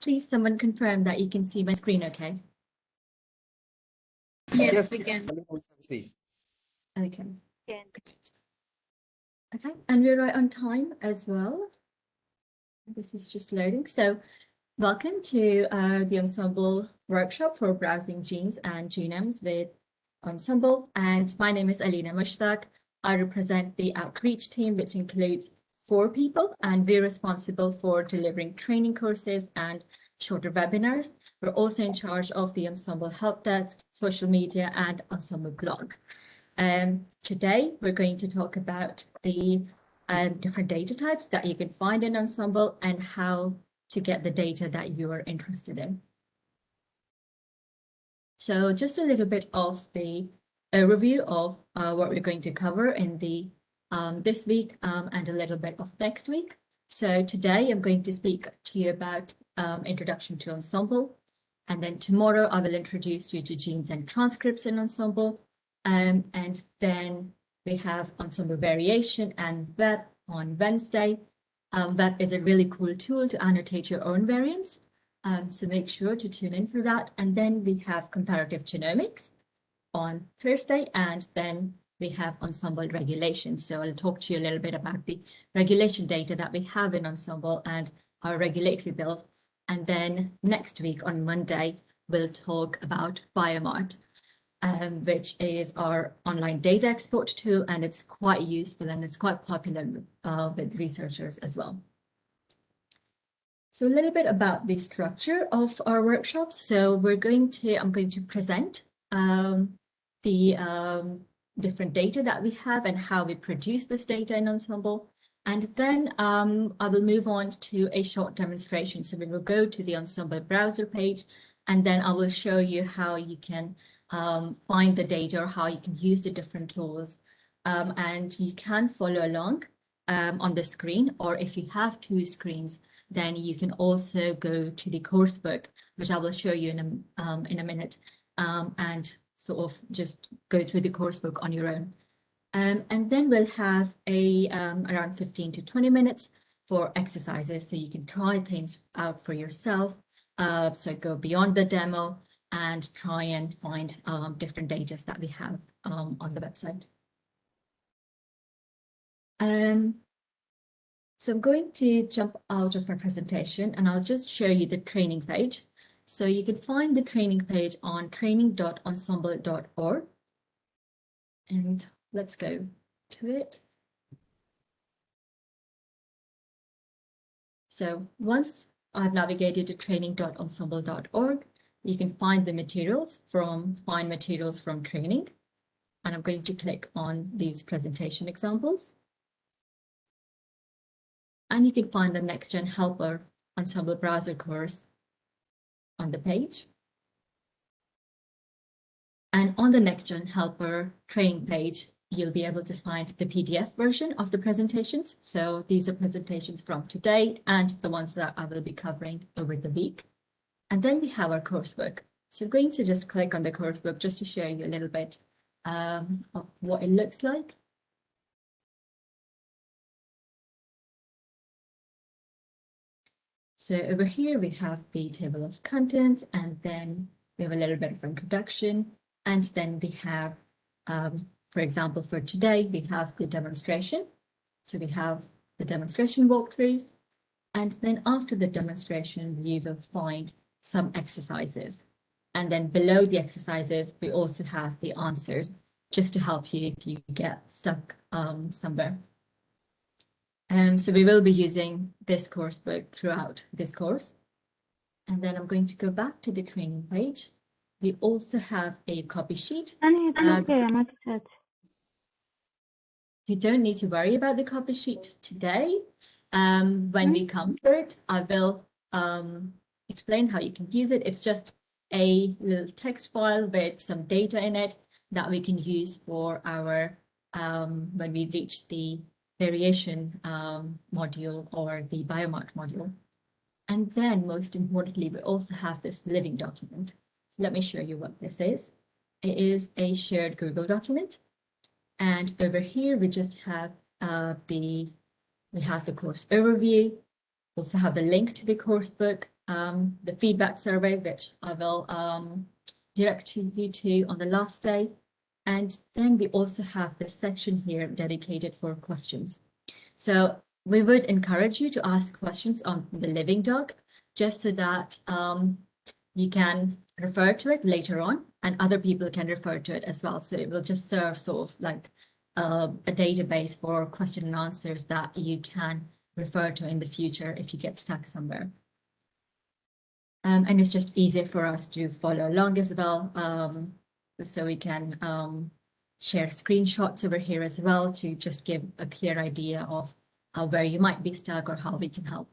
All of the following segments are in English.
please someone confirm that you can see my screen okay? Yes, we can. See. Okay. Okay, and we're right on time as well. This is just loading. So welcome to the Ensembl workshop for browsing genes and genomes with Ensembl. And my name is Alina Mushtaq. I represent the outreach team, which includes 4 people, and we're responsible for delivering training courses and shorter webinars. We're also in charge of the Ensembl help desk, social media, and Ensembl blog. Today, we're going to talk about the different data types that you can find in Ensembl and how to get the data that you are interested in. So just a little bit of the overview of what we're going to cover in the this week and a little bit of next week. So today I'm going to speak to you about introduction to Ensembl, and then tomorrow I will introduce you to genes and transcripts in Ensembl, and then we have Ensembl variation and web on Wednesday. Web is a really cool tool to annotate your own variants, so make sure to tune in for that. And then we have comparative genomics on Thursday, and then we have Ensembl regulation. So I'll talk to you a little bit about the regulation data that we have in Ensembl and our regulatory build. And then next week on Monday, we'll talk about Biomart, which is our online data export tool, and it's quite useful and it's quite popular with researchers as well. So a little bit about the structure of our workshops. So I'm going to present the different data that we have and how we produce this data in Ensembl. And then I will move on to a short demonstration. So we will go to the Ensembl browser page, and then I will show you how you can find the data or how you can use the different tools. And you can follow along on the screen, or if you have 2 screens, then you can also go to the course book, which I will show you in a minute, and sort of just go through the course book on your own. And then we'll have around 15 to 20 minutes for exercises, so you can try things out for yourself. So go beyond the demo and try and find different data that we have on the website. So I'm going to jump out of my presentation and I'll just show you the training page. So you can find the training page on training.ensembl.org. And let's go to it. So once I've navigated to training.ensembl.org, you can find the materials find materials from training. And I'm going to click on these presentation examples. And you can find the Nextgenhelper Ensembl browser course on the page. And on the Nextgenhelper training page, you'll be able to find the PDF version of the presentations. So these are presentations from today and the ones that I will be covering over the week. And then we have our coursebook. So I'm going to just click on the coursebook just to show you a little bit of what it looks like. So over here we have the table of contents, and then we have a little bit of introduction, and then we have, for example, for today, we have the demonstration. So we have the demonstration walkthroughs, and then after the demonstration, you will find some exercises. And then below the exercises, we also have the answers, just to help you if you get stuck somewhere. So we will be using this course book throughout this course. And then I'm going to go back to the training page. We also have a copy sheet. You don't need to worry about the copy sheet today. When we come to it, I will explain how you can use it. It's just a little text file with some data in it that we can use for our, when we reach the variation module or the Biomart module. And then most importantly, we also have this living document. So let me show you what this is. It is a shared Google document. And over here, we just have the course overview, also have the link to the course book, the feedback survey, which I will direct you to on the last day. And then we also have this section here dedicated for questions. So we would encourage you to ask questions on the living doc, just so that you can refer to it later on and other people can refer to it as well. So it will just serve sort of like a database for question and answers that you can refer to in the future if you get stuck somewhere. And it's just easier for us to follow along as well. So we can share screenshots over here as well to just give a clear idea of where you might be stuck or how we can help.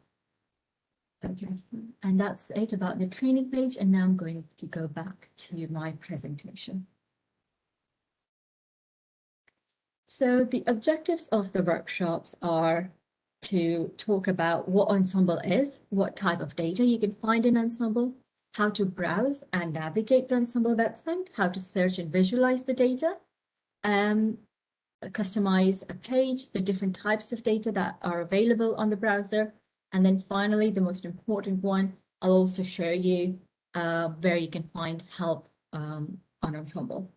Okay, and that's it about the training page. And now I'm going to go back to my presentation. So the objectives of the workshops are to talk about what Ensembl is, what type of data you can find in Ensembl, how to browse and navigate the Ensembl website, how to search and visualize the data, customize a page, the different types of data that are available on the browser. And then finally, the most important one, I'll also show you where you can find help on Ensembl.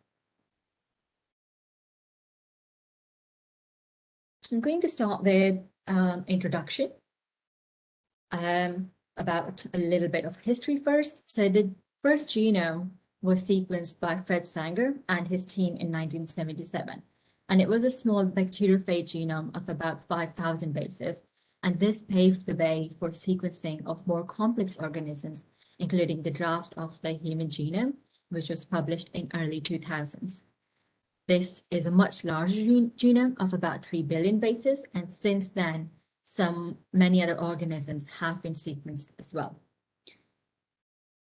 So I'm going to start with introduction, about a little bit of history first. So the first genome was sequenced by Fred Sanger and his team in 1977. And it was a small bacteriophage genome of about 5,000 bases. And this paved the way for sequencing of more complex organisms, including the draft of the human genome, which was published in early 2000s. This is a much larger genome of about 3 billion bases, and since then, many other organisms have been sequenced as well.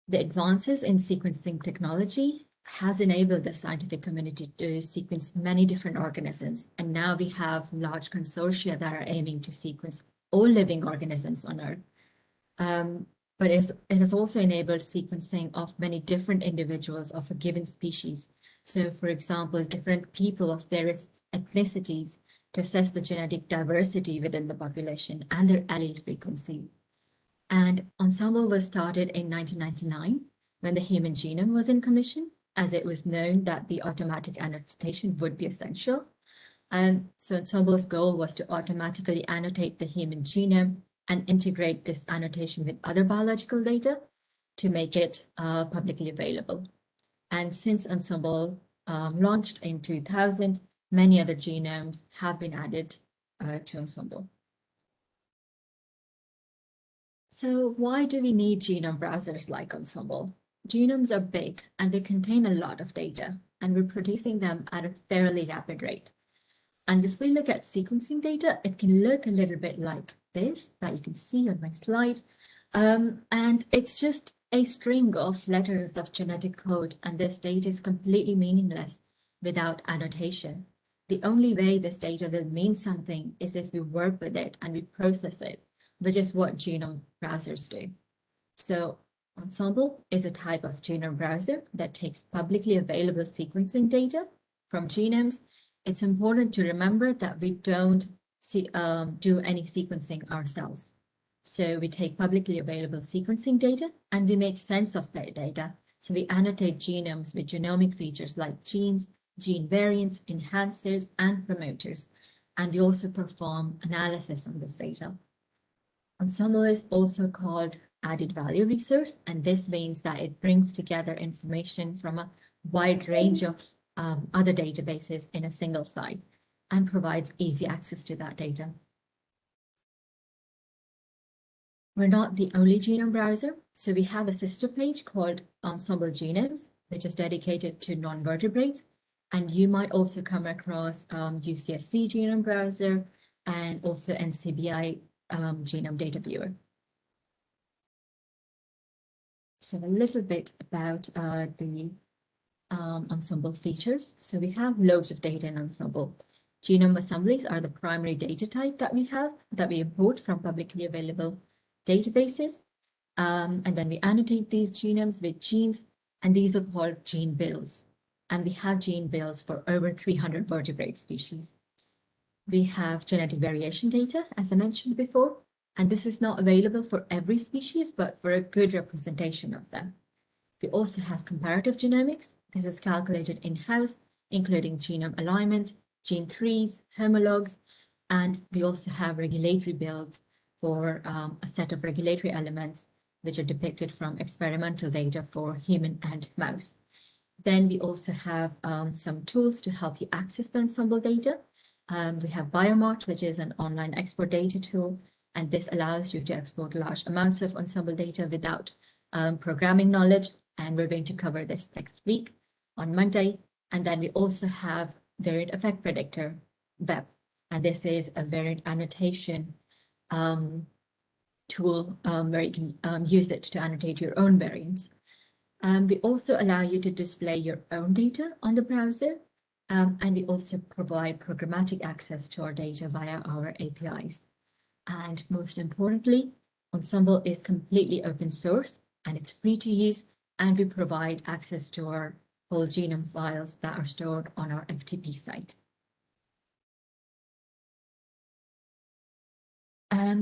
The advances in sequencing technology has enabled the scientific community to sequence many different organisms, and now we have large consortia that are aiming to sequence all living organisms on Earth. But it has also enabled sequencing of many different individuals of a given species. So, for example, different people of various ethnicities to assess the genetic diversity within the population and their allele frequency. And Ensembl was started in 1999 when the human genome was in commission, as it was known that the automatic annotation would be essential. So Ensembl's goal was to automatically annotate the human genome and integrate this annotation with other biological data to make it publicly available. And since Ensembl launched in 2000, many other genomes have been added to Ensembl. So why do we need genome browsers like Ensembl? Genomes are big and they contain a lot of data, and we're producing them at a fairly rapid rate. And if we look at sequencing data, it can look a little bit like this that you can see on my slide. And it's just a string of letters of genetic code, and this data is completely meaningless without annotation. The only way this data will mean something is if we work with it and we process it, which is what genome browsers do. So Ensembl is a type of genome browser that takes publicly available sequencing data from genomes. It's important to remember that we don't do any sequencing ourselves. So we take publicly available sequencing data and we make sense of that data. So we annotate genomes with genomic features like genes, gene variants, enhancers, and promoters. And we also perform analysis on this data. Ensembl is also called added value resource, and this means that it brings together information from a wide range of other databases in a single site and provides easy access to that data. We're not the only genome browser, so we have a sister page called Ensembl Genomes, which is dedicated to non-vertebrates, and you might also come across UCSC Genome Browser and also NCBI Genome Data Viewer. So a little bit about the Ensembl features. So we have loads of data in Ensembl. Genome assemblies are the primary data type that we have, that we import from publicly available databases. And then we annotate these genomes with genes, and these are called gene builds. And we have gene builds for over 300 vertebrate species. We have genetic variation data, as I mentioned before, And this is not available for every species, but for a good representation of them. We also have comparative genomics. This is calculated in-house, including genome alignment, gene trees, homologs, and we also have regulatory builds for a set of regulatory elements which are depicted from experimental data for human and mouse. Then we also have some tools to help you access the Ensembl data. We have Biomart, which is an online export data tool, and this allows you to export large amounts of Ensembl data without programming knowledge. And we're going to cover this next week on Monday. And then we also have Variant Effect Predictor, VEP, and this is a variant annotation tool where you can use it to annotate your own variants. We also allow you to display your own data on the browser, and we also provide programmatic access to our data via our APIs. And most importantly, Ensembl is completely open source and it's free to use, and we provide access to our whole genome files that are stored on our FTP site.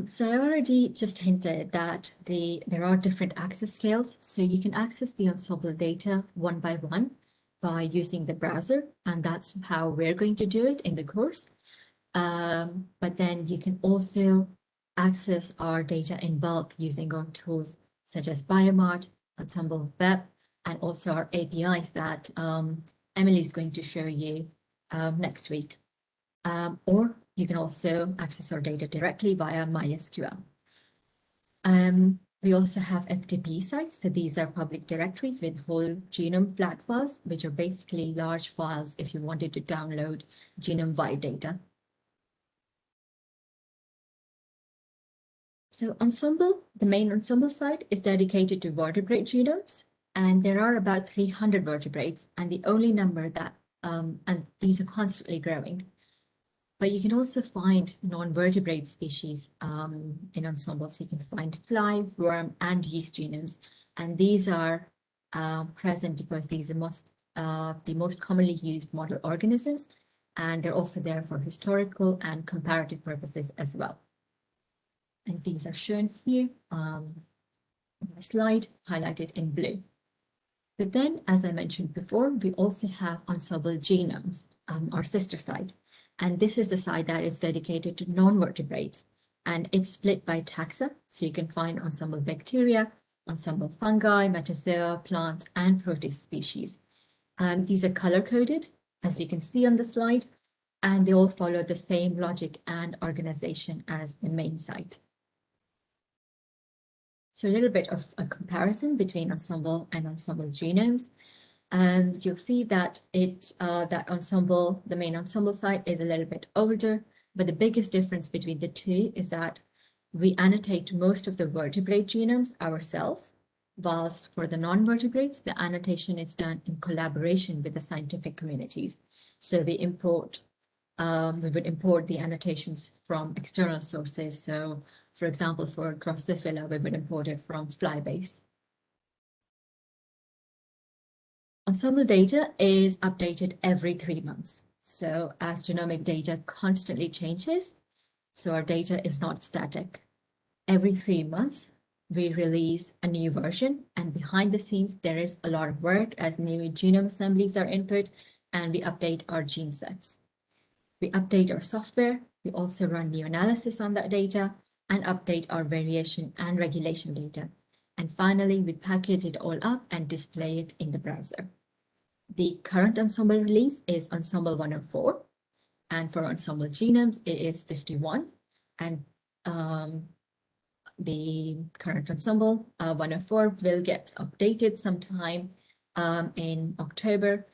So I already just hinted that there are different access scales. So you can access the Ensembl data one by one by using the browser, and that's how we're going to do it in the course. But then you can also access our data in bulk using our tools such as Biomart, Ensembl Web, and also our APIs that Emily is going to show you next week. Or you can also access our data directly via MySQL. We also have FTP sites. So these are public directories with whole genome flat files, which are basically large files if you wanted to download genome-wide data. So Ensembl, the main Ensembl site, is dedicated to vertebrate genomes, and there are about 300 vertebrates, and the only number that, and these are constantly growing. But you can also find non-vertebrate species in Ensembl. So you can find fly, worm, and yeast genomes. And these are present because these are the most commonly used model organisms. And they're also there for historical and comparative purposes as well. And these are shown here on my slide, highlighted in blue. But then, as I mentioned before, we also have Ensembl Genomes, our sister site. And this is the site that is dedicated to non-vertebrates, and it's split by taxa. So you can find Ensembl bacteria, Ensembl fungi, metazoa, plant, and protist species. These are color-coded, as you can see on the slide, and they all follow the same logic and organization as the main site. So a little bit of a comparison between Ensembl and Ensembl Genomes. And you'll see that that Ensembl, the main Ensembl site, is a little bit older, but the biggest difference between the two is that we annotate most of the vertebrate genomes ourselves, whilst for the non-vertebrates, the annotation is done in collaboration with the scientific communities. So we would import the annotations from external sources. So, for example, for Drosophila, we would import it from Flybase. Ensembl data is updated every 3 months. So as genomic data constantly changes, so our data is not static. Every 3 months, we release a new version, and behind the scenes, there is a lot of work as new genome assemblies are input, and we update our gene sets. We update our software. We also run new analysis on that data and update our variation and regulation data. And finally, we package it all up and display it in the browser. The current Ensembl release is Ensembl 104, and for Ensembl Genomes, it is 51. And the current Ensembl 104 will get updated sometime in October.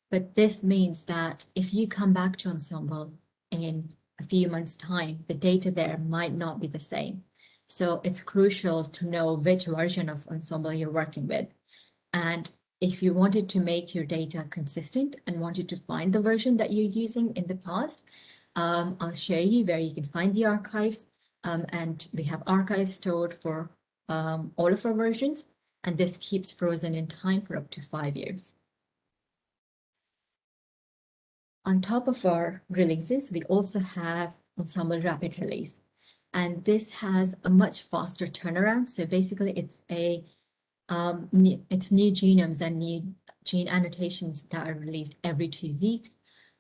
But this means that if you come back to Ensembl in a few months' time, the data there might not be the same. So it's crucial to know which version of Ensembl you're working with. And if you wanted to make your data consistent and wanted to find the version that you're using in the past, I'll show you where you can find the archives. And we have archives stored for all of our versions, and this keeps frozen in time for up to 5 years. On top of our releases, we also have Ensembl Rapid Release. And this has a much faster turnaround. So basically, it's new genomes and new gene annotations that are released every 2 weeks.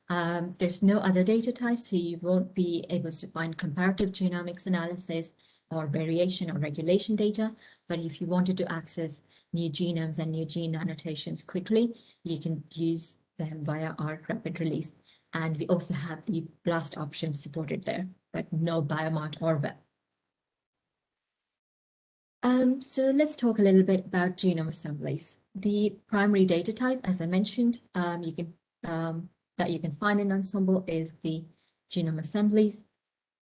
There's no other data type, so you won't be able to find comparative genomics analysis or variation or regulation data. But if you wanted to access new genomes and new gene annotations quickly, you can use them via our rapid release. And we also have the BLAST option supported there, but no Biomart or web. So let's talk a little bit about genome assemblies. The primary data type, as I mentioned, that you can find in Ensembl is the genome assemblies.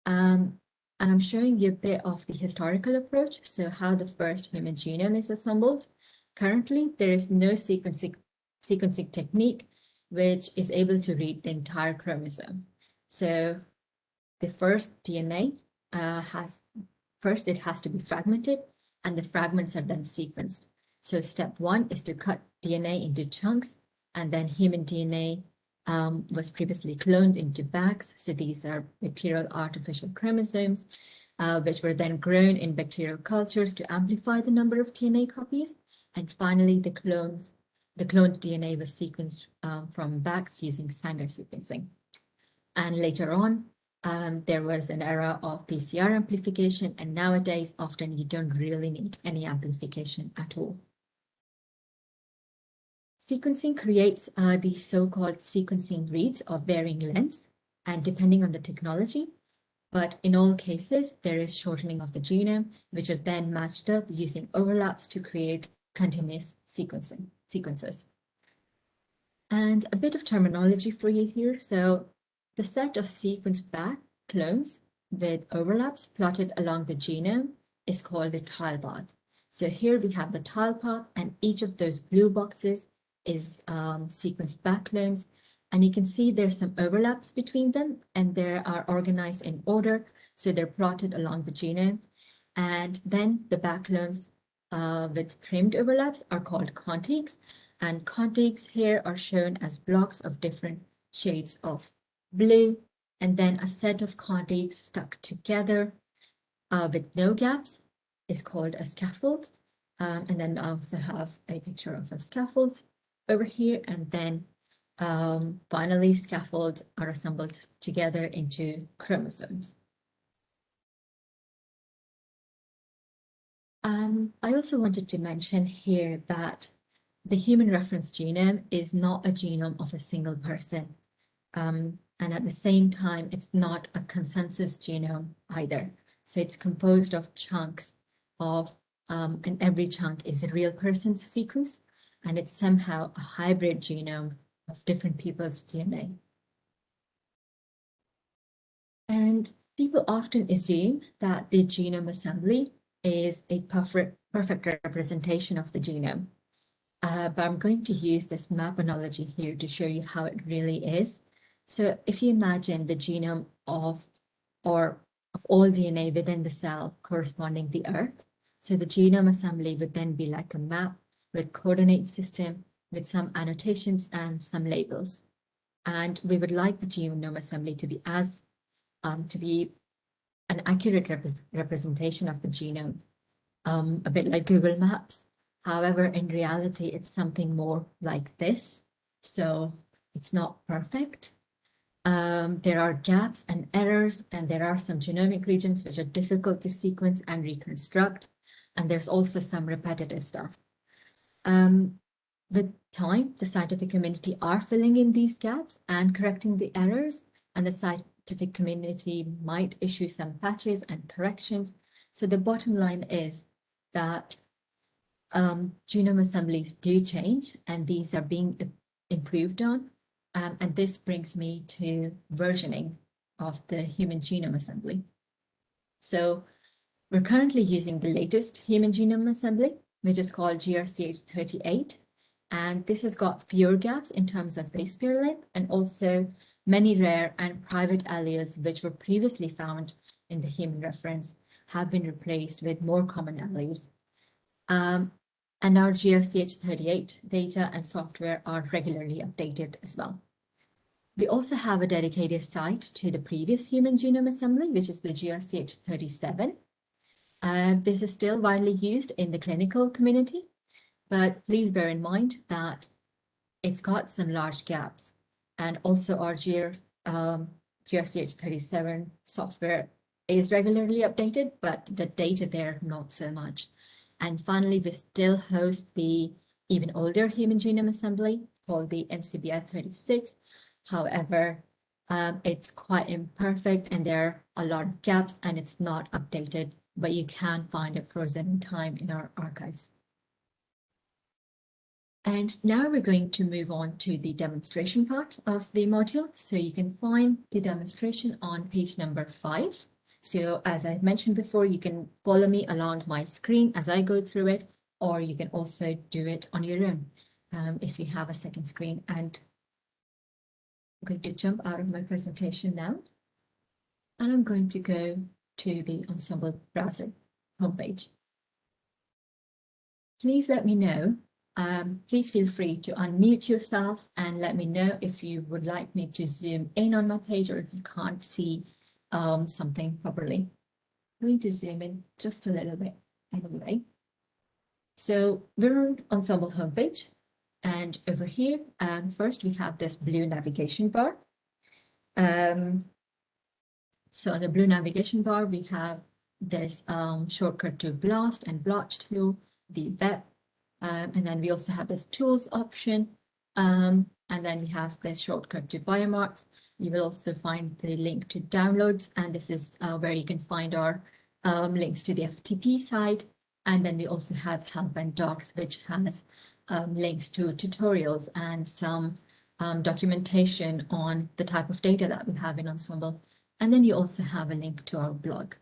And I'm showing you a bit of the historical approach, so how the first human genome is assembled. Currently, there is no sequencing technique which is able to read the entire chromosome. So the first DNA it has to be fragmented, and the fragments are then sequenced. So step 1 is to cut DNA into chunks, and then human DNA was previously cloned into bags. So these are bacterial artificial chromosomes, which were then grown in bacterial cultures to amplify the number of DNA copies. And finally, the cloned DNA was sequenced from bags using Sanger sequencing. And later on, there was an era of PCR amplification, and nowadays often you don't really need any amplification at all. Sequencing creates these so-called sequencing reads of varying lengths, and depending on the technology, but in all cases, there is shortening of the genome, which are then matched up using overlaps to create continuous sequences. And a bit of terminology for you here. So the set of sequenced back clones with overlaps plotted along the genome is called a tile path. So here we have the tile path, and each of those blue boxes is sequenced back clones. And you can see there's some overlaps between them, and they are organized in order. So they're plotted along the genome. And then the back clones with trimmed overlaps are called contigs. And contigs here are shown as blocks of different shades of blue, and then a set of contigs stuck together with no gaps is called a scaffold. And then I also have a picture of a scaffold over here, and then finally scaffolds are assembled together into chromosomes. I also wanted to mention here that the human reference genome is not a genome of a single person. And at the same time, it's not a consensus genome either. So it's composed of chunks and every chunk is a real person's sequence, and it's somehow a hybrid genome of different people's DNA. And people often assume that the genome assembly is a perfect representation of the genome. But I'm going to use this map analogy here to show you how it really is. So if you imagine the genome of all DNA within the cell corresponding to the Earth, so the genome assembly would then be like a map with coordinate system with some annotations and some labels. And we would like the genome assembly to be an accurate representation of the genome, a bit like Google Maps. However, in reality, it's something more like this. So it's not perfect. There are gaps and errors, and there are some genomic regions which are difficult to sequence and reconstruct. And there's also some repetitive stuff. With time, the scientific community are filling in these gaps and correcting the errors, and the scientific community might issue some patches and corrections. So the bottom line is that genome assemblies do change, and these are being improved on. And this brings me to versioning of the human genome assembly. So we're currently using the latest human genome assembly, which is called GRCH38. And this has got fewer gaps in terms of base pair length, and also many rare and private alleles which were previously found in the human reference have been replaced with more common alleles. And our GRCH38 data and software are regularly updated as well. We also have a dedicated site to the previous human genome assembly, which is the GRCH37. This is still widely used in the clinical community, but please bear in mind that it's got some large gaps. And also our GRCH37 software is regularly updated, but the data there, not so much. And finally, we still host the even older human genome assembly called the NCBI36. However, it's quite imperfect and there are a lot of gaps and it's not updated, but you can find it frozen in time in our archives. And now we're going to move on to the demonstration part of the module. So you can find the demonstration on page number 5. So as I mentioned before, you can follow me along my screen as I go through it, or you can also do it on your own if you have a second screen. And I'm going to jump out of my presentation now. And I'm going to go to the Ensembl browser homepage. Please let me know. Please feel free to unmute yourself and let me know if you would like me to zoom in on my page or if you can't see something properly. I'm going to zoom in just a little bit anyway. So we're on Ensembl homepage, and over here, first we have this blue navigation bar. So on the blue navigation bar, we have this shortcut to BLAST and blotch tool, the web. And then we also have this tools option. And then we have this shortcut to biomarks. You will also find the link to downloads. And this is where you can find our links to the FTP site. And then we also have help and docs, which has links to tutorials and some documentation on the type of data that we have in Ensembl. And then you also have a link to our blog.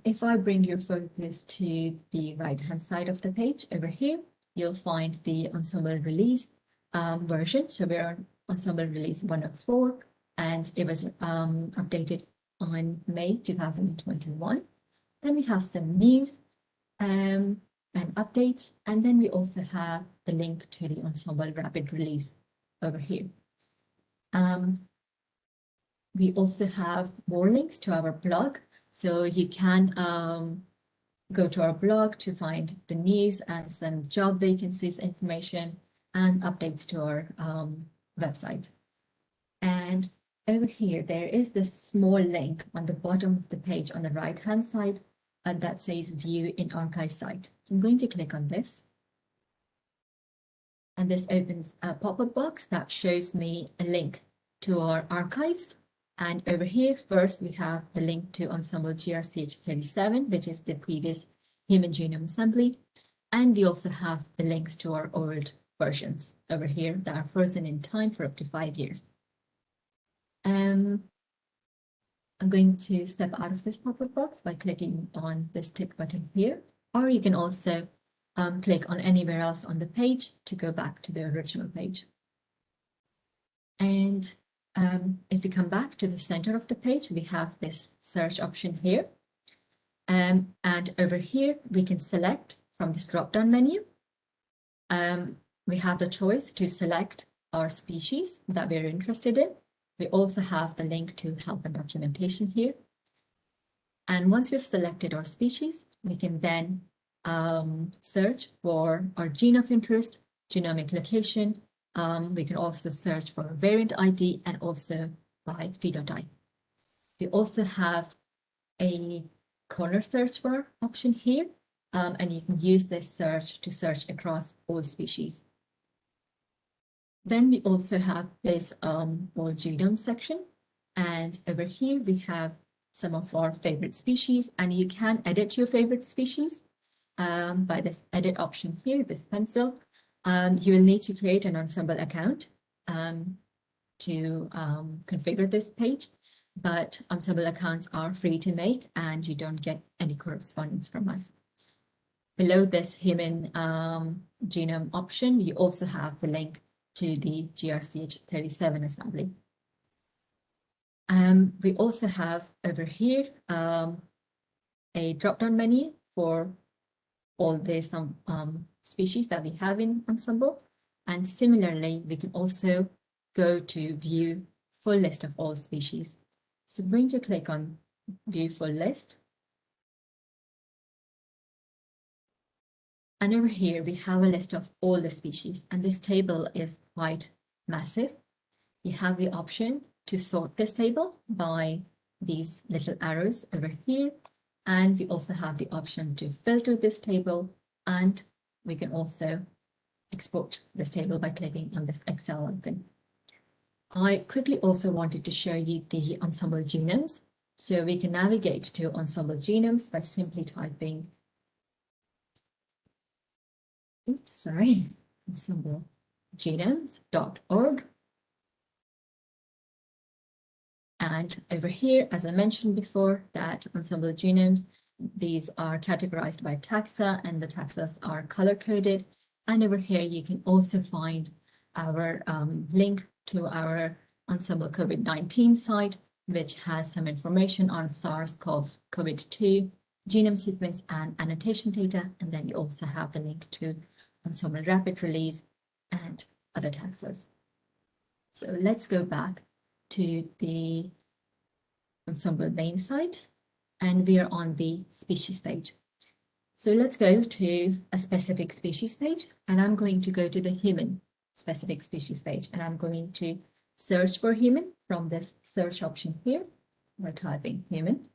If I bring your focus to the right-hand side of the page over here, you'll find the Ensembl release version. So we're on Ensembl release 104, and it was updated on May 2021. Then we have some news and updates, and then we also have the link to the Ensembl rapid release over here. We also have more links to our blog. So you can go to our blog to find the news and some job vacancies information and updates to our website. And over here, there is this small link on the bottom of the page on the right-hand side that says View in Archive Site. So I'm going to click on this. And this opens a pop-up box that shows me a link to our archives. And over here, first, we have the link to Ensembl GRCH37, which is the previous human genome assembly. And we also have the links to our old versions over here that are frozen in time for up to 5 years. I'm going to step out of this pop-up box by clicking on this tick button here, or you can also click on anywhere else on the page to go back to the original page. And if we come back to the center of the page, we have this search option here. And over here, we can select from this drop-down menu. We have the choice to select our species that we're interested in. We also have the link to help and documentation here. And once we've selected our species, we can then search for our gene of interest, genomic location. We can also search for variant ID and also by phenotype. We also have a corner search bar option here, and you can use this search to search across all species. Then we also have this whole genome section, and over here we have some of our favorite species, and you can edit your favorite species by this edit option here, this pencil. You will need to create an Ensembl account to configure this page, but Ensembl accounts are free to make and you don't get any correspondence from us. Below this human genome option, you also have the link to the GRCH37 assembly. We also have over here a drop-down menu for all the species that we have in Ensembl. And similarly, we can also go to view full list of all species. So I'm going to click on view full list. And over here, we have a list of all the species, and this table is quite massive. You have the option to sort this table by these little arrows over here. And we also have the option to filter this table, and we can also export this table by clicking on this Excel icon. I quickly also wanted to show you the Ensembl genomes. So we can navigate to Ensembl genomes by simply typing, ensemblgenomes.org. And over here, as I mentioned before, that Ensembl genomes, these are categorized by taxa, and the taxas are color-coded. And over here, you can also find our link to our Ensembl COVID-19 site, which has some information on SARS-CoV-2 genome sequence and annotation data. And then you also have the link to Ensembl rapid release and other taxas. So let's go back to the Ensembl main site, and we are on the species page. So let's go to a specific species page, and I'm going to go to the human specific species page, and I'm going to search for human from this search option here by typing human.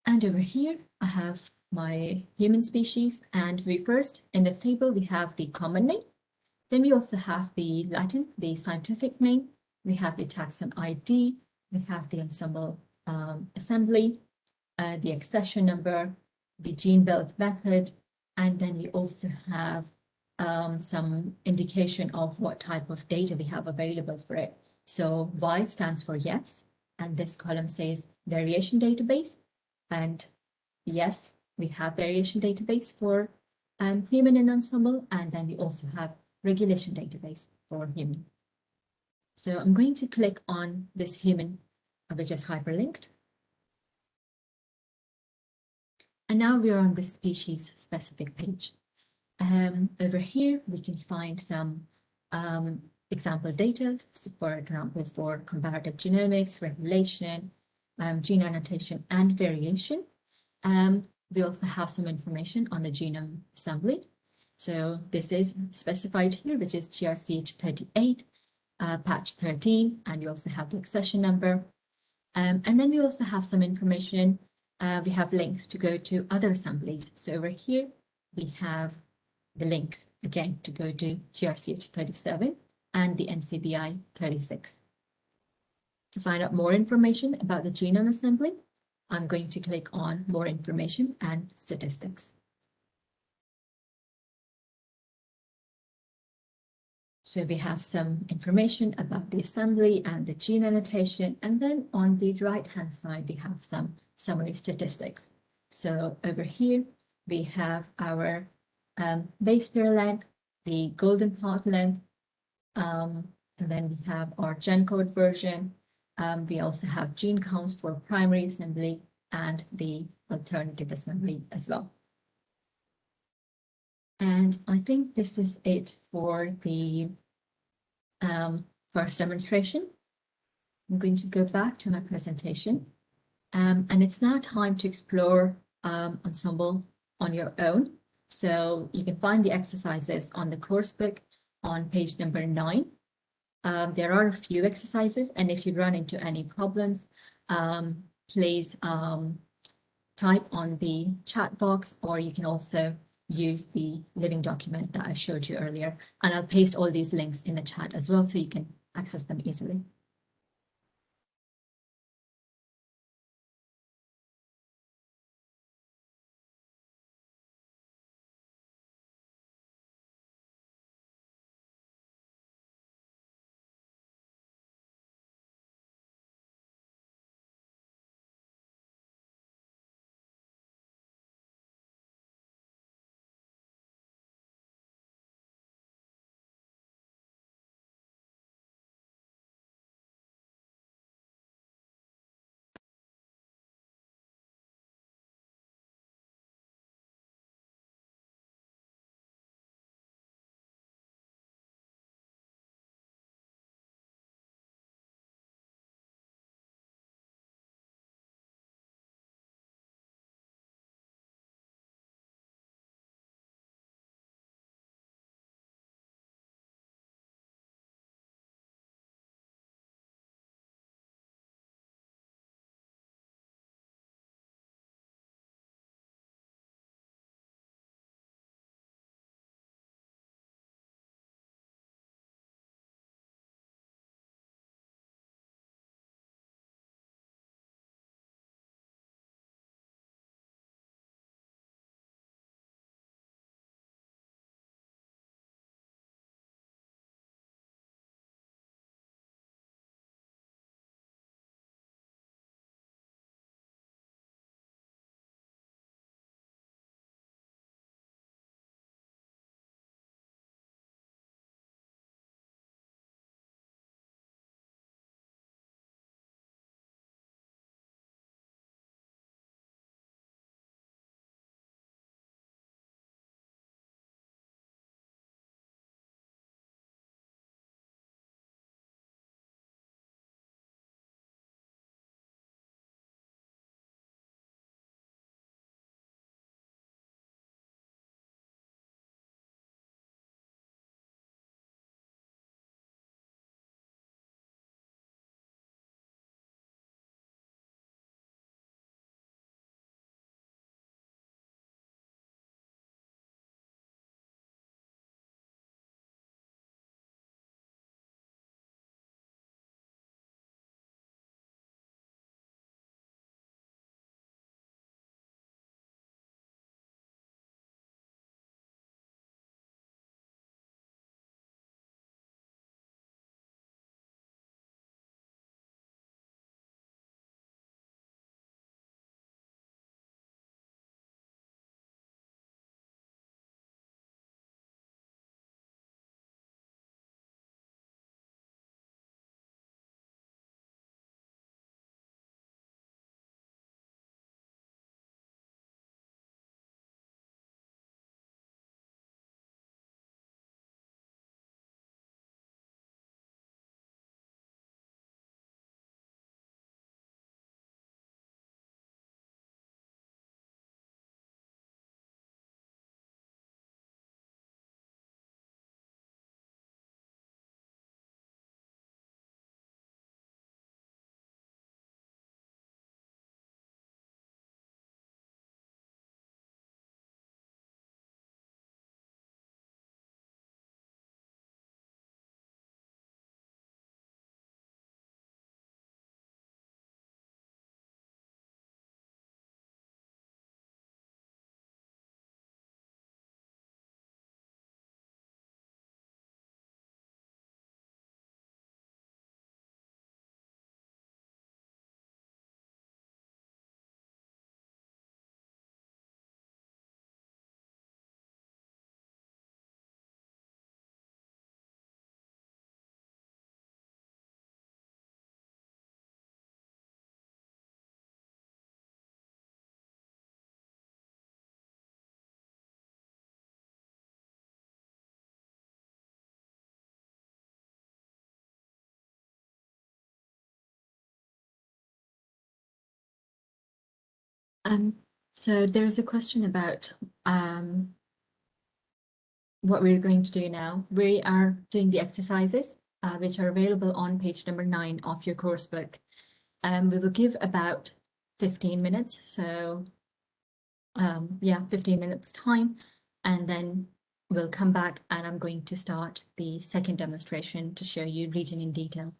And over here, I have my human species, and we first, in this table, we have the common name. Then we also have the Latin, the scientific name. We have the taxon ID. We have the ensemble assembly, the accession number, the gene build method, and then we also have some indication of what type of data we have available for it. So Y stands for yes, and this column says variation database. And yes, we have variation database for human in ensemble, and then we also have regulation database for human. So I'm going to click on this human, which is hyperlinked. And now we're on the species specific page. Over here, we can find some example data, for example, for comparative genomics, regulation, gene annotation, and variation. We also have some information on the genome assembly. So this is specified here, which is GRCH38, patch 13, and you also have the accession number. And then we also have some information. We have links to go to other assemblies. So over here, we have the links again to go to GRCH37 and the NCBI 36. To find out more information about the genome assembly, I'm going to click on more information and statistics. So we have some information about the assembly and the gene annotation, and then on the right-hand side, we have some summary statistics. So over here, we have our base pair length, the golden part length, and then we have our gen code version. We also have gene counts for primary assembly and the alternative assembly as well. And I think this is it for the first demonstration. I'm going to go back to my presentation. And it's now time to explore Ensembl on your own. So you can find the exercises on the course book on page number 9. There are a few exercises, and if you run into any problems, please type on the chat box, or you can also use the living document that I showed you earlier. And I'll paste all these links in the chat as well, so you can access them easily. So there is a question about what we're going to do now. We are doing the exercises, which are available on page number 9 of your course book. We will give about 15 minutes. So yeah, 15 minutes time, and then we'll come back and I'm going to start the second demonstration to show you reading in detail.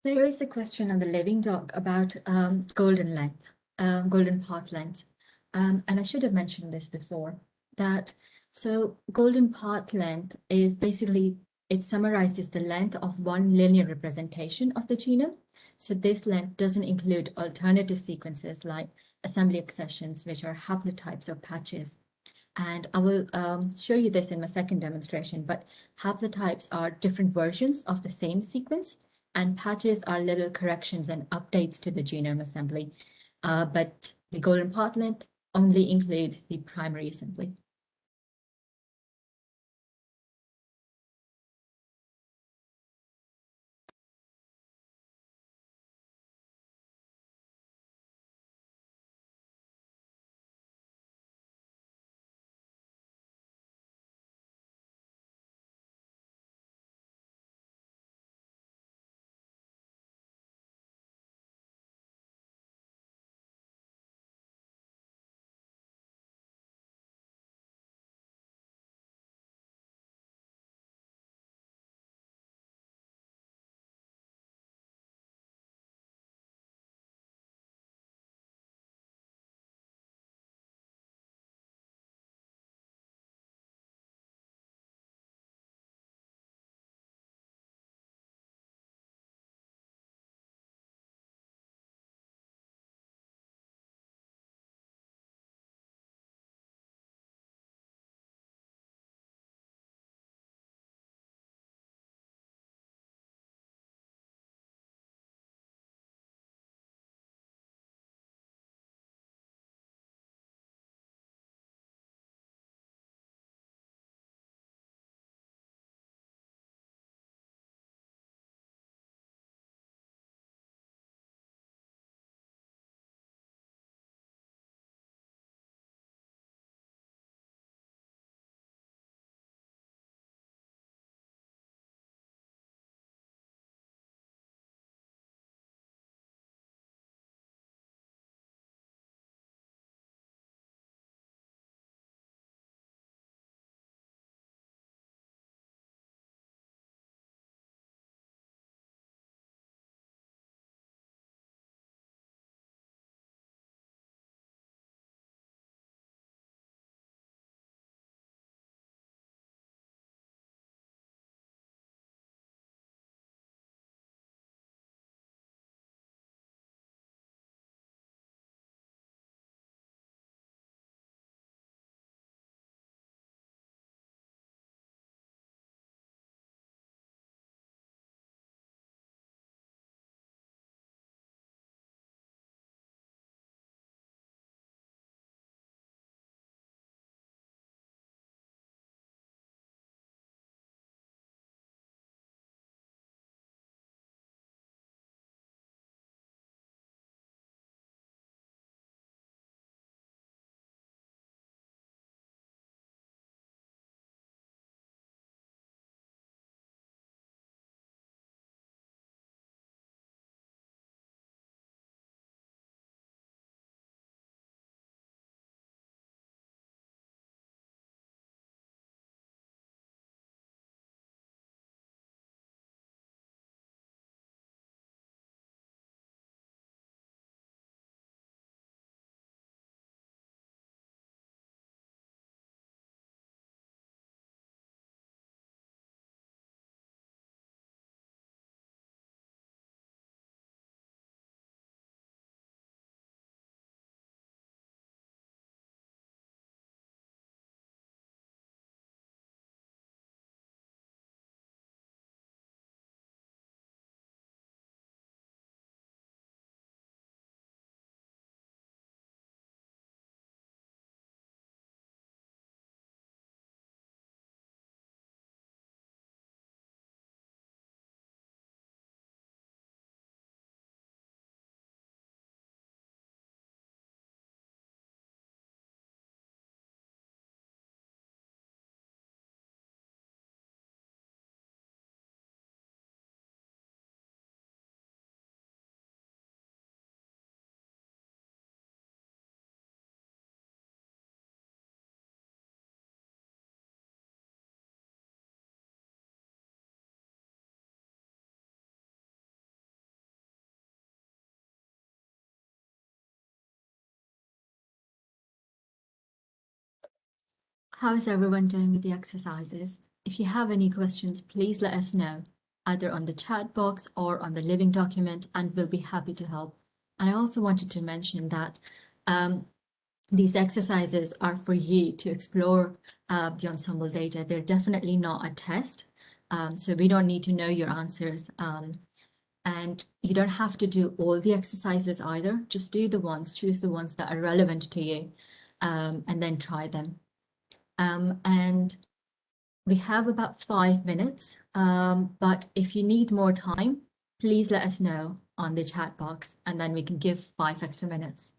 There is a question on the Living Doc about golden length, golden path length. And I should have mentioned this before, that so golden path length is basically, it summarizes the length of one linear representation of the genome. So this length doesn't include alternative sequences like assembly accessions, which are haplotypes or patches. And I will show you this in my second demonstration, but haplotypes are different versions of the same sequence, and patches are little corrections and updates to the genome assembly. But the golden path length only includes the primary assembly. How is everyone doing with the exercises? If you have any questions, please let us know, either on the chat box or on the living document, and we'll be happy to help. And I also wanted to mention that these exercises are for you to explore the ensemble data. They're definitely not a test, so we don't need to know your answers. And you don't have to do all the exercises either. Just do the ones, choose the ones that are relevant to you, and then try them. And we have about 5 minutes, but if you need more time, please let us know on the chat box, and then we can give 5 extra minutes.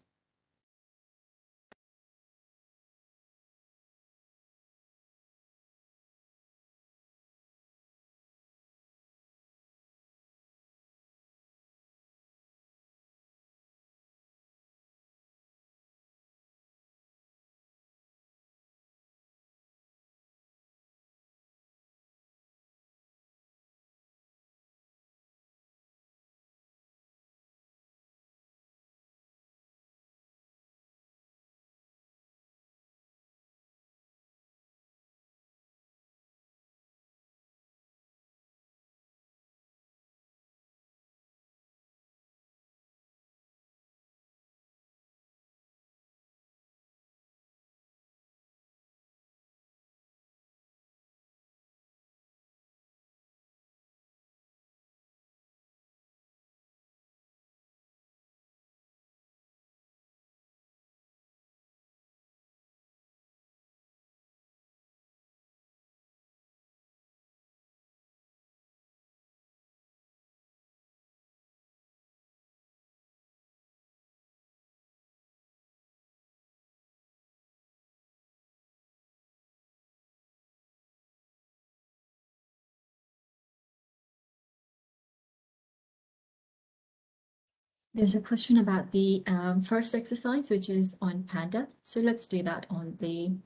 There's a question about the first exercise, which is on Panda. So let's do that on the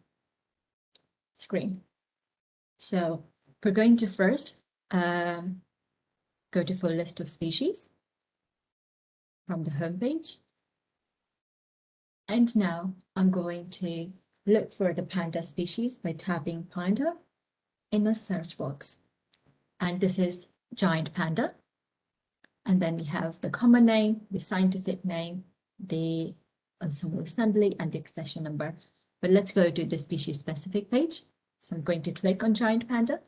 screen. So we're going to first go to full list of species from the home page. And now I'm going to look for the panda species by tapping panda in the search box. And this is giant panda. And then we have the common name, the scientific name, the ensemble assembly, and the accession number. But let's go to the species specific page. So I'm going to click on giant panda.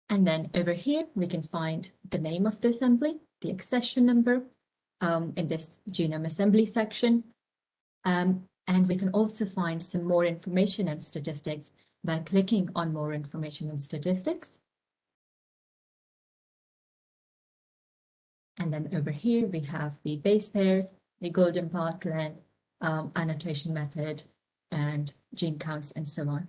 And then over here, we can find the name of the assembly, the accession number in this genome assembly section. And we can also find some more information and statistics by clicking on more information and statistics. And then over here, we have the base pairs, the golden path length, annotation method, and gene counts, and so on.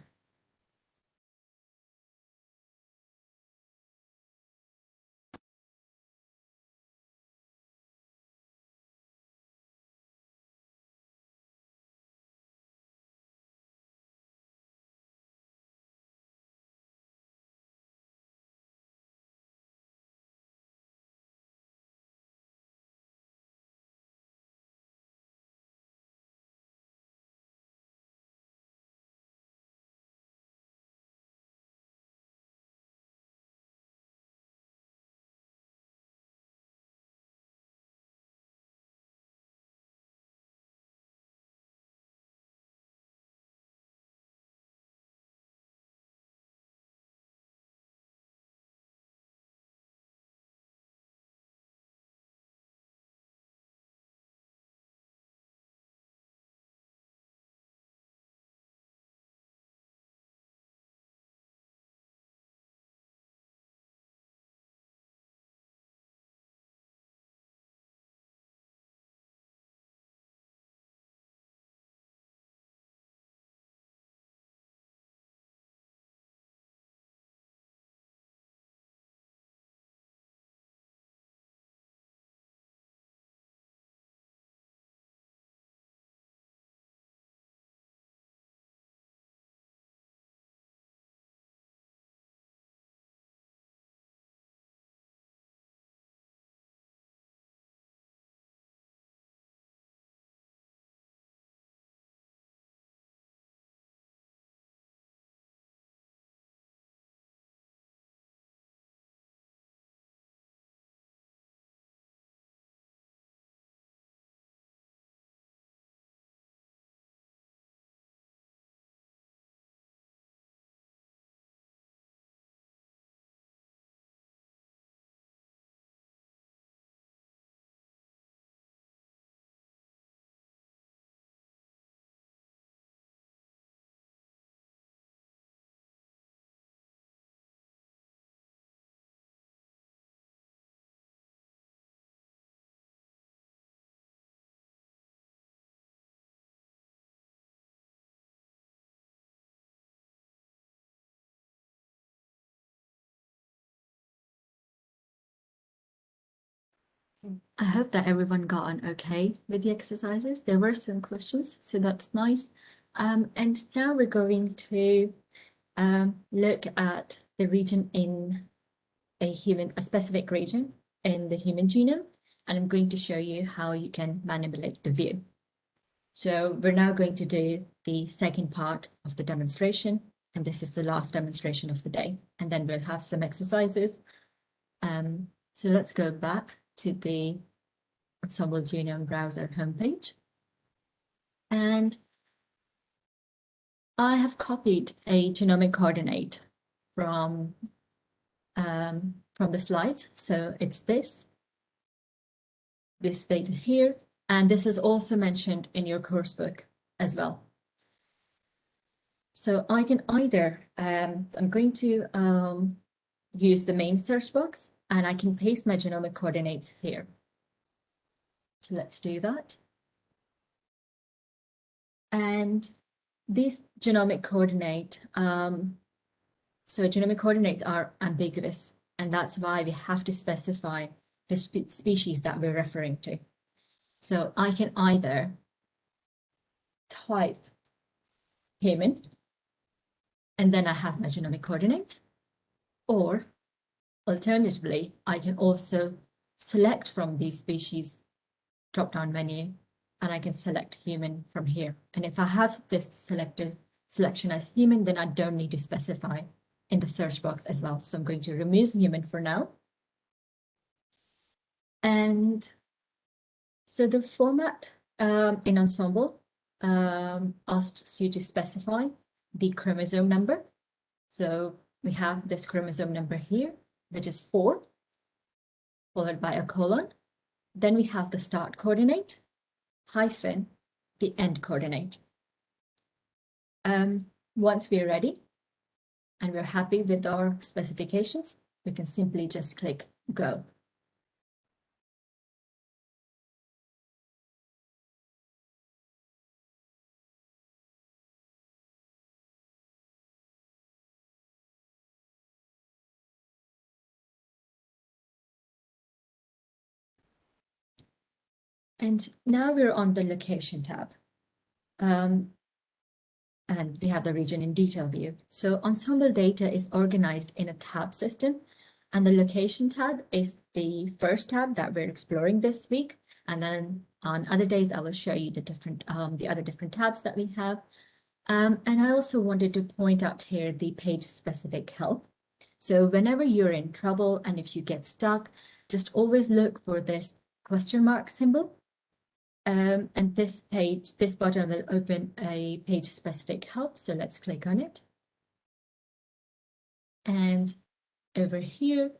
I hope that everyone got on okay with the exercises. There were some questions, so that's nice. And now we're going to look at the region in a specific region in the human genome, and I'm going to show you how you can manipulate the view. So we're now going to do the second part of the demonstration, and this is the last demonstration of the day, and then we'll have some exercises. So let's go back to the Ensembl Genome Browser homepage. And I have copied a genomic coordinate from the slides. So it's this data here, and this is also mentioned in your course book as well. So I can either, I'm going to use the main search box, and I can paste my genomic coordinates here. So let's do that. And this genomic coordinate, so genomic coordinates are ambiguous, and that's why we have to specify the species that we're referring to. So I can either type human, and then I have my genomic coordinates, or alternatively, I can also select from these species drop-down menu, and I can select human from here. And if I have this selection as human, then I don't need to specify in the search box as well. So I'm going to remove human for now. And so the format in Ensembl asks you to specify the chromosome number. So we have this chromosome number here, which is 4, followed by a colon. Then we have the start coordinate, hyphen, the end coordinate. Once we're ready and we're happy with our specifications, we can simply just click Go. And now we're on the location tab. And we have the region in detail view. So Ensembl data is organized in a tab system, and the location tab is the first tab that we're exploring this week. And then on other days, I will show you the other different tabs that we have. And I also wanted to point out here the page-specific help. So whenever you're in trouble and if you get stuck, just always look for this question mark symbol. And this button will open a page-specific help. So let's click on it. And over here,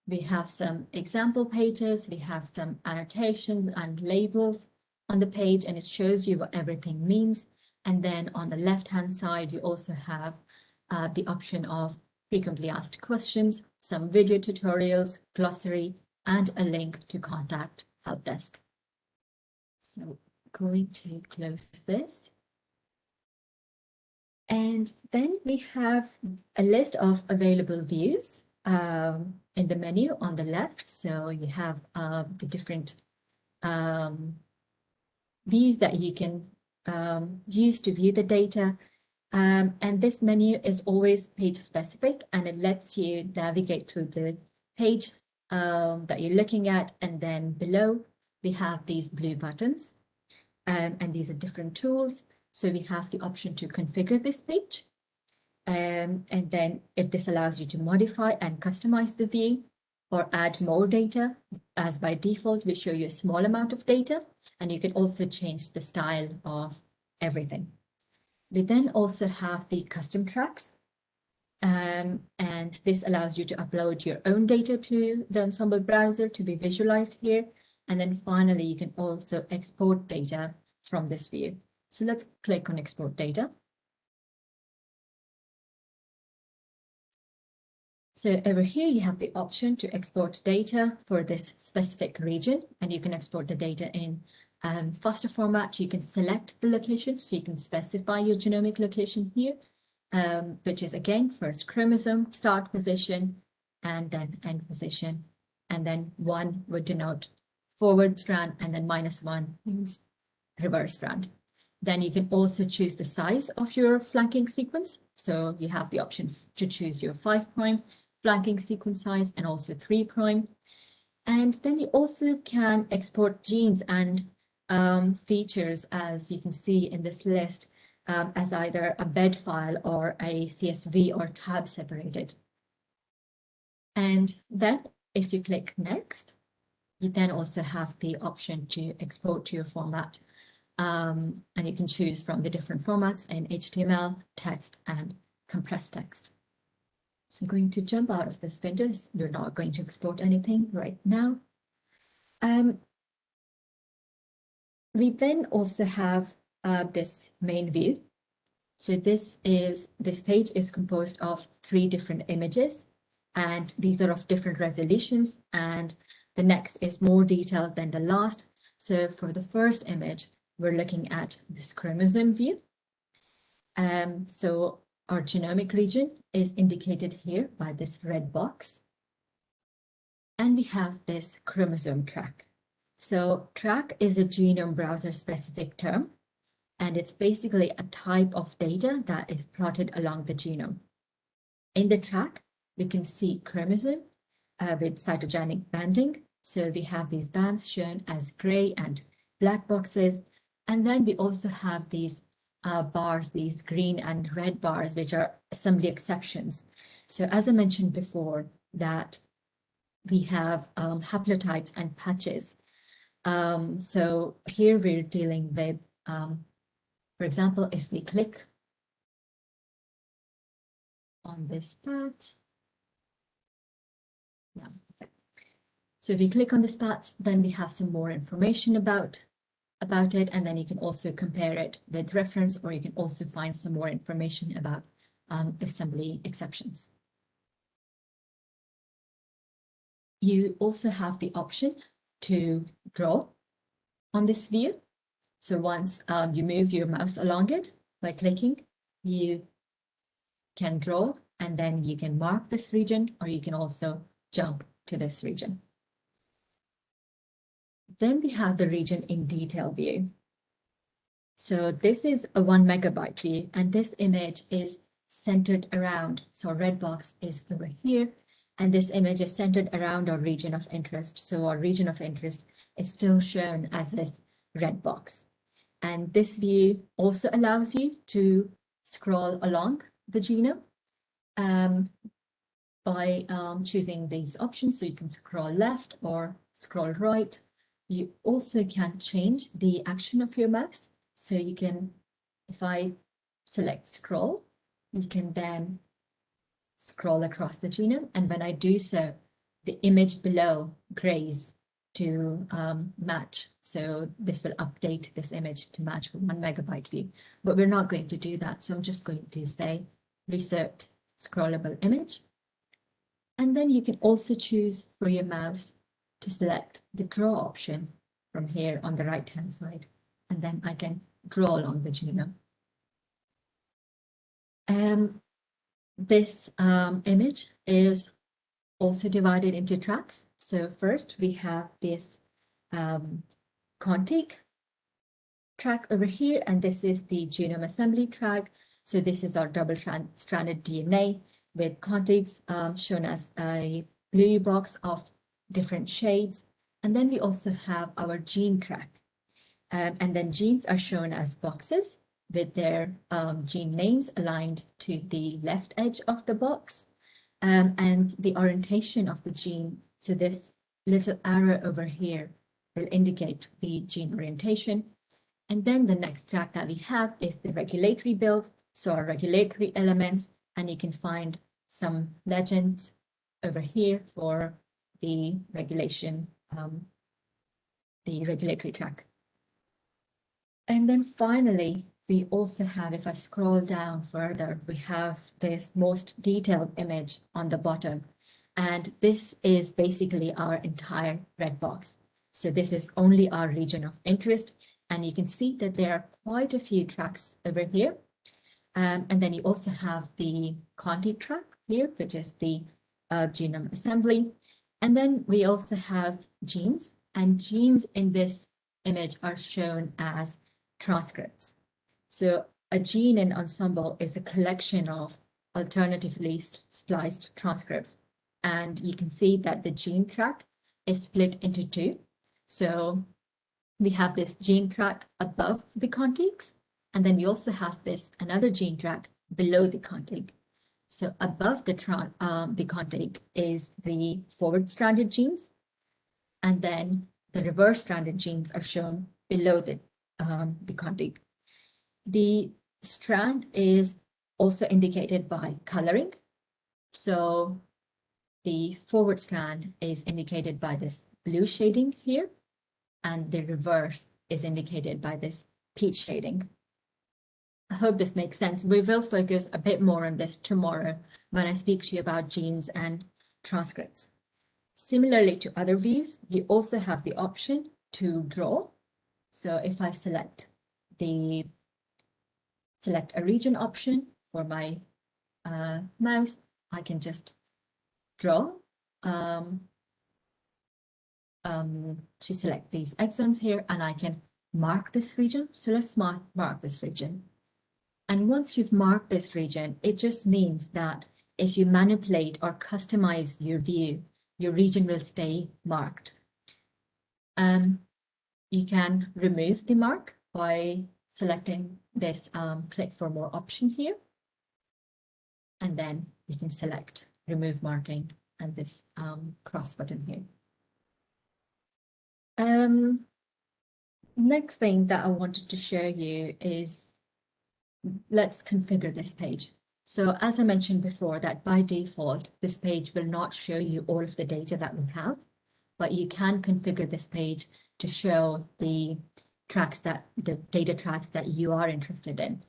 we have some example pages. We have some annotations and labels on the page, and it shows you what everything means. And then on the left-hand side, we also have the option of frequently asked questions, some video tutorials, glossary, and a link to contact help desk. So going to close this. And then we have a list of available views in the menu on the left. So you have the different views that you can use to view the data. And this menu is always page specific, and it lets you navigate through the page that you're looking at. And then below, we have these blue buttons, and these are different tools. So we have the option to configure this page. And then this allows you to modify and customize the view or add more data. As by default, we show you a small amount of data, and you can also change the style of everything. We then also have the custom tracks, and this allows you to upload your own data to the Ensembl browser to be visualized here. And then finally, you can also export data from this view. So let's click on export data. So over here, you have the option to export data for this specific region, and you can export the data in FASTA format. You can select the location, so you can specify your genomic location here, which is again, first chromosome, start position, and then end position. And then 1 would denote forward strand, and then -1 means reverse strand. Then you can also choose the size of your flanking sequence. So you have the option to choose your 5' flanking sequence size and also 3'. And then you also can export genes and features, as you can see in this list, as either a bed file or a CSV or tab separated. And then if you click next, you then also have the option to export to your format. And you can choose from the different formats in HTML, text, and compressed text. So I'm going to jump out of this window. We're not going to export anything right now. We then also have this main view. So this page is composed of 3 different images, and these are of different resolutions, and the next is more detailed than the last. So for the first image, we're looking at this chromosome view. So our genomic region is indicated here by this red box. And we have this chromosome track. So track is a genome browser specific term, and it's basically a type of data that is plotted along the genome. In the track, we can see chromosome with cytogenic banding. So we have these bands shown as gray and black boxes. And then we also have these bars, these green and red bars, which are assembly exceptions. So as I mentioned before, that we have haplotypes and patches. So here we're dealing with, for example, if we click on this patch, so if you click on this patch, then we have some more information about it, and then you can also compare it with reference, or you can also find some more information about assembly exceptions. You also have the option to draw on this view. So once you move your mouse along it by clicking, you can draw, and then you can mark this region, or you can also jump to this region. Then we have the region in detail view. So this is a 1 megabyte view, and this image is centered around, so red box is over here, and this image is centered around our region of interest. So our region of interest is still shown as this red box. And this view also allows you to scroll along the genome by choosing these options. So you can scroll left or scroll right. You also can change the action of your mouse. So you can, if I select scroll, you can then scroll across the genome. And when I do so, the image below grays to match. So this will update this image to match with 1 megabyte view, but we're not going to do that. So I'm just going to say insert scrollable image. And then you can also choose for your mouse to select the draw option from here on the right-hand side, and then I can draw along the genome. This image is also divided into tracks. So first we have this contig track over here, and this is the genome assembly track. So this is our double-stranded DNA with contigs shown as a blue box of different shades. And then we also have our gene track. And then genes are shown as boxes with their gene names aligned to the left edge of the box. And the orientation of the gene, so this little arrow over here will indicate the gene orientation. And then the next track that we have is the regulatory build, so our regulatory elements, and you can find some legends over here for the regulation, the regulatory track. And then finally, we also have, if I scroll down further, we have this most detailed image on the bottom. And this is basically our entire red box. So this is only our region of interest. And you can see that there are quite a few tracks over here. And then you also have the contig track here, which is the genome assembly. And then we also have genes And genes in this image are shown as transcripts. So a gene in Ensembl is a collection of alternatively spliced transcripts. And you can see that the gene track is split into two. So we have this gene track above the contigs, and then we also have this another gene track below the contig. So above the contig is the forward-stranded genes, and then the reverse-stranded genes are shown below the contig. The strand is also indicated by coloring. So the forward strand is indicated by this blue shading here, and the reverse is indicated by this peach shading. I hope this makes sense. We will focus a bit more on this tomorrow when I speak to you about genes and transcripts. Similarly to other views, you also have the option to draw. So if I select a region option for my mouse, I can just draw to select these exons here, and I can mark this region. So let's mark this region. And once you've marked this region, it just means that if you manipulate or customize your view, your region will stay marked. You can remove the mark by selecting this click for more option here. And then you can select remove marking and this cross button here. Next thing that I wanted to show you is, let's configure this page. So as I mentioned before, that by default, this page will not show you all of the data that we have, but you can configure this page to show the data tracks that you are interested in.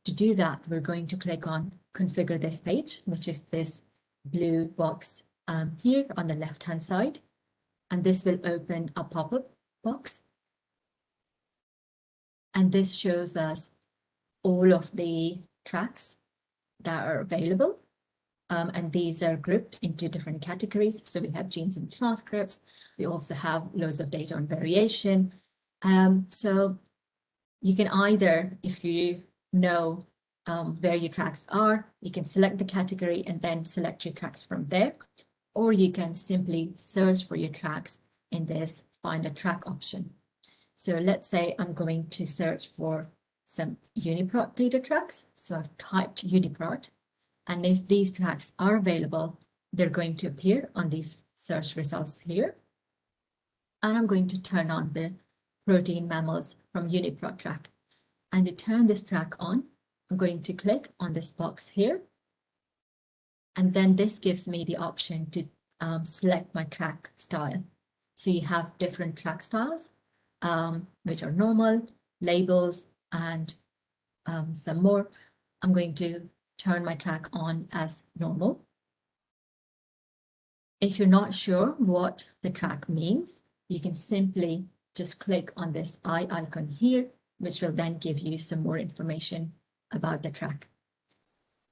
To do that, we're going to click on configure this page, which is this blue box here on the left-hand side. And this will open a pop-up box. And this shows us all of the tracks that are available. And these are grouped into different categories. So we have genes and transcripts. We also have loads of data on variation. So you can either, if you know where your tracks are, you can select the category and then select your tracks from there. Or you can simply search for your tracks in this find a track option. So let's say I'm going to search for some UniProt data tracks. So I've typed UniProt, and if these tracks are available, they're going to appear on these search results here. And I'm going to turn on the protein mammals from UniProt track. And to turn this track on, I'm going to click on this box here. And then this gives me the option to select my track style. So you have different track styles, which are normal, labels, and some more. I'm going to turn my track on as normal. If you're not sure what the track means, you can simply just click on this eye icon here, which will then give you some more information about the track.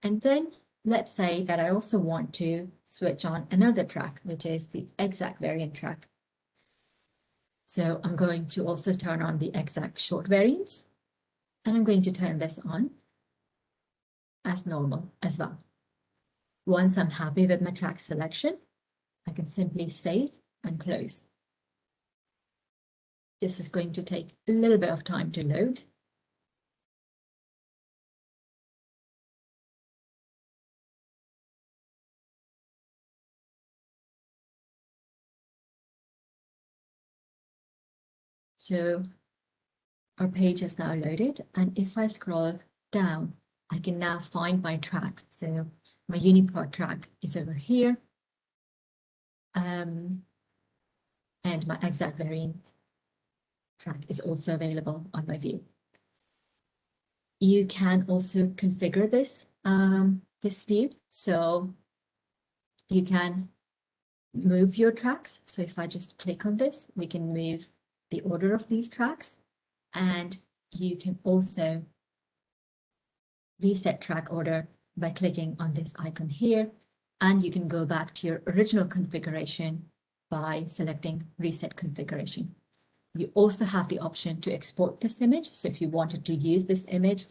And then let's say that I also want to switch on another track, which is the exact variant track. So I'm going to also turn on the exact short variants, and I'm going to turn this on as normal as well. Once I'm happy with my track selection, I can simply save and close. This is going to take a little bit of time to load. So our page is now loaded, and if I scroll down, I can now find my track. So my UniProt track is over here, and my exact variant track is also available on my view. You can also configure this view, so you can move your tracks. So if I just click on this, we can move the order of these tracks, and you can also reset track order by clicking on this icon here, and you can go back to your original configuration by selecting Reset Configuration. You also have the option to export this image. So if you wanted to use this image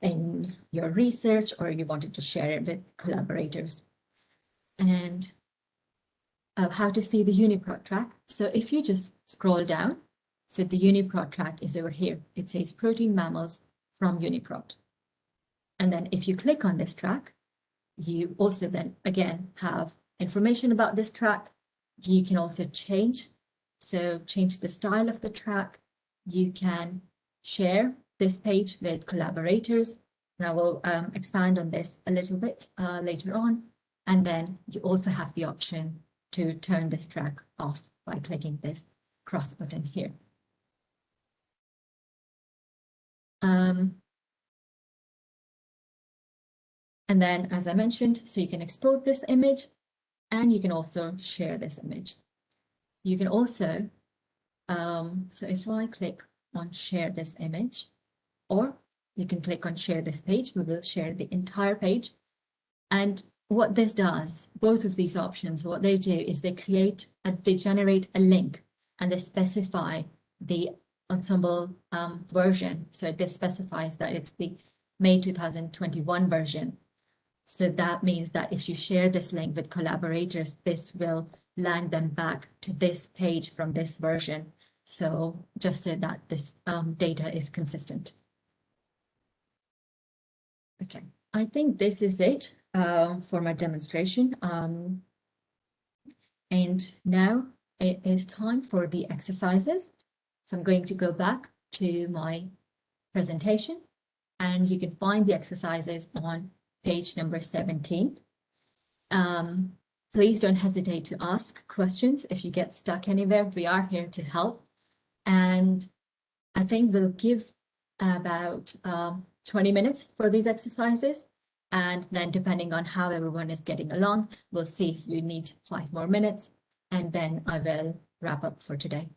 in your research, or you wanted to share it with collaborators. And how to see the UniProt track. So if you just scroll down, so the UniProt track is over here. It says Protein Mammals from UniProt. And then if you click on this track, you also then again have information about this track. You can also change the style of the track. You can share this page with collaborators. And I will expand on this a little bit later on. And then you also have the option to turn this track off by clicking this cross button here. And then, as I mentioned, so you can export this image and you can also share this image. You can also, so if I click on share this image, or you can click on share this page, we will share the entire page. And what this does, both of these options, what they do is they generate a link and they specify the Ensembl version. So this specifies that it's the May 2021 version. So that means that if you share this link with collaborators, this will land them back to this page from this version. So just so that this data is consistent. Okay, I think this is it for my demonstration. And now it is time for the exercises. So I'm going to go back to my presentation and you can find the exercises on page number 17. Please don't hesitate to ask questions if you get stuck anywhere. We are here to help. And I think we'll give about 20 minutes for these exercises. And then depending on how everyone is getting along, we'll see if we need 5 more minutes. And then I will wrap up for today.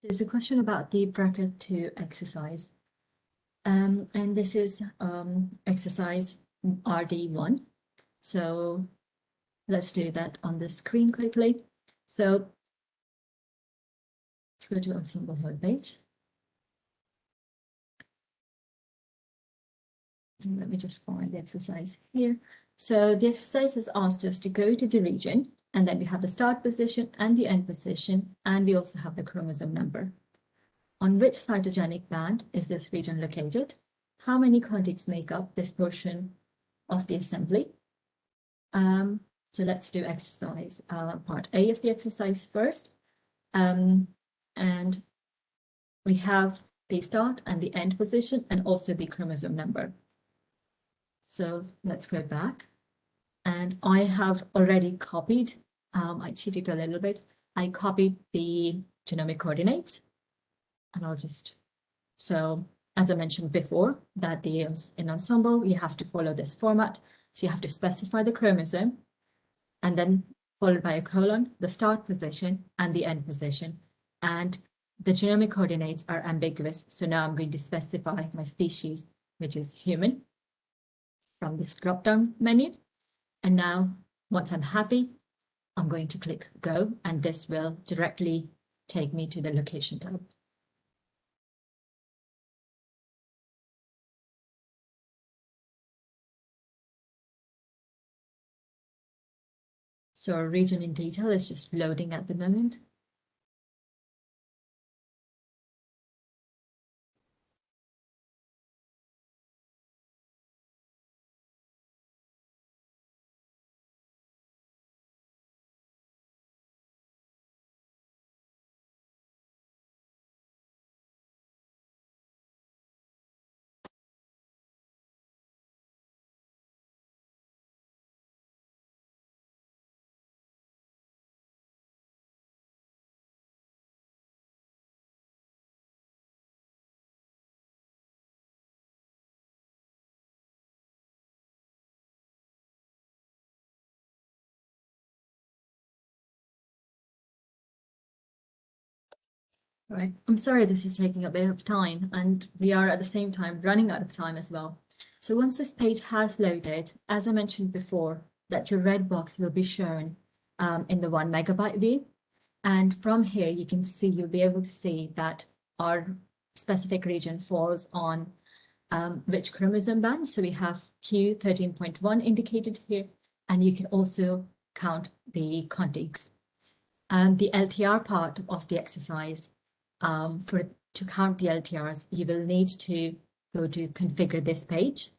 There's a question about the bracket 2 exercise. And this is exercise RD1. So let's do that on the screen quickly. So let's go to Ensembl homepage. And let me just find the exercise here. So the exercise has asked us to go to the region, and then we have the start position and the end position, and we also have the chromosome number. On which cytogenic band is this region located? How many contigs make up this portion of the assembly? So let's do exercise part A of the exercise first. And we have the start and the end position and also the chromosome number. So let's go back. And I have already copied, I cheated a little bit. I copied the genomic coordinates. And I'll just, so as I mentioned before, that in Ensembl, you have to follow this format. So you have to specify the chromosome and then followed by a colon, the start position and the end position. And the genomic coordinates are ambiguous. So now I'm going to specify my species, which is human, from this drop-down menu. And now, once I'm happy, I'm going to click go, and this will directly take me to the location tab. So our region in detail is just loading at the moment. Right, I'm sorry this is taking a bit of time, and we are at the same time running out of time as well. So once this page has loaded, as I mentioned before, that your red box will be shown in the 1 megabyte view. And from here, you can see, you'll be able to see that our specific region falls on which chromosome band. So we have Q13.1 indicated here, and you can also count the contigs. And the LTR part of the exercise, to count the LTRs, you will need to go to configure this page,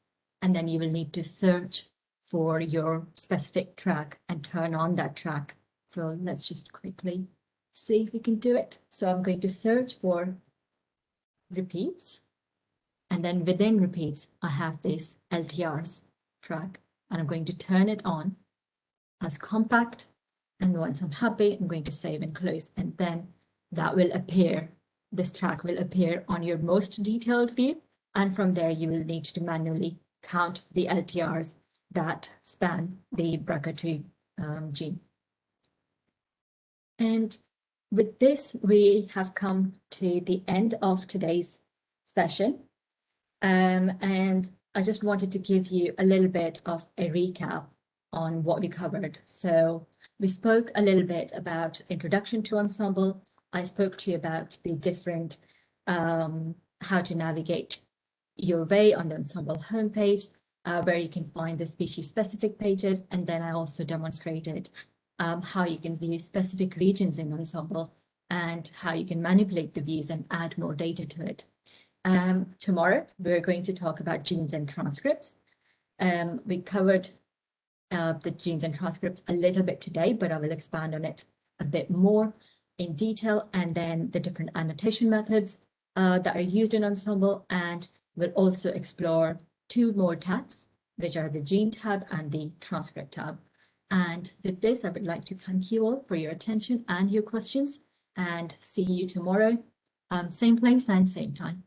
and then you will need to search for your specific track and turn on that track. So let's just quickly see if we can do it. So I'm going to search for repeats, and then within repeats, I have this LTRs track, and I'm going to turn it on as compact. And once I'm happy, I'm going to save and close, and then that will appear. This track will appear on your most detailed view, and from there you will need to manually count the LTRs that span the BRCA2 gene. And with this, we have come to the end of today's session. And I just wanted to give you a little bit of a recap on what we covered. So we spoke a little bit about introduction to Ensembl. I spoke to you about the different, how to navigate your way on the Ensembl homepage, where you can find the species-specific pages. And then I also demonstrated how you can view specific regions in Ensembl and how you can manipulate the views and add more data to it. Tomorrow, we're going to talk about genes and transcripts. We covered the genes and transcripts a little bit today, but I will expand on it a bit more in detail, and then the different annotation methods that are used in Ensembl, and we'll also explore 2 more tabs, which are the gene tab and the transcript tab. And with this, I would like to thank you all for your attention and your questions, and see you tomorrow, same place and same time.